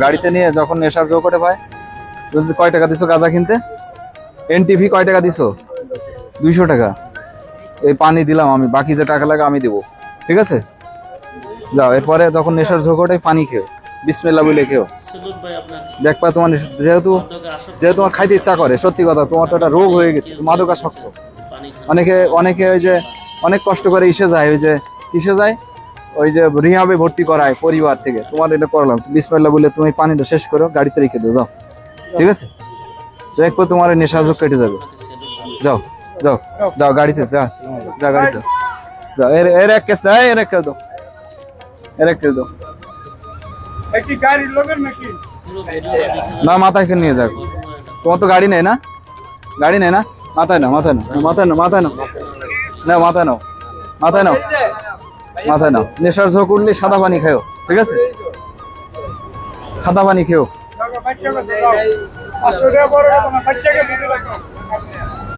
গাড়িতে নিয়ে যখন নেশার জো করে পায়, কয় টাকা দিছো গাঁজা কিনতে? এনটিভি কয় টাকা দিছো? 200 টাকা। এই পানি দিলাম আমি, বাকি যে টাকা লাগে আমি দিব, ঠিক আছে? যাও, এরপরে যখন নেশার জো করে পানি খেও, বিসমিল্লাহ বলে খেও। দেখবা তোমার যেহেতু তোমার খাইতে ইচ্ছা করে, সত্যি কথা, তোমার তো একটা রোগ হয়ে গেছে, মাদকাসক্ত। অনেকে ওই যে অনেক কষ্ট করে ইসে যায়, ওই যে কিসে যায়, ওই যে রিহাবে ভর্তি করায় পরিবার থেকে। তোমার এটা করলাম, বিসমিল্লাহ বলে তুমি পানিটা শেষ করো, গাড়িতে রেখে দাও, যাও, ঠিক আছে? দেখবো তোমার নেশার জোক কেটে যাবে। যাও যাও যাও, গাড়িতে যাও, গাড়িতে যাও। এর এক কেস দাও, এর এক কেস দাও, এর এক কেস দাও। না, মাথায় নিয়ে যাও। তোমার তো গাড়ি নেই না? গাড়ি নেই না? মাথায় নাও, মাথায় নাও, মাথায় নাও, মাথায় নাও, নাও, মাথায় নাও, মাথায় নাও, মাথায় নাও। নেশার ঝোঁক উঠলে সাদা পানি খেও, ঠিক আছে? সাদা পানি খেও।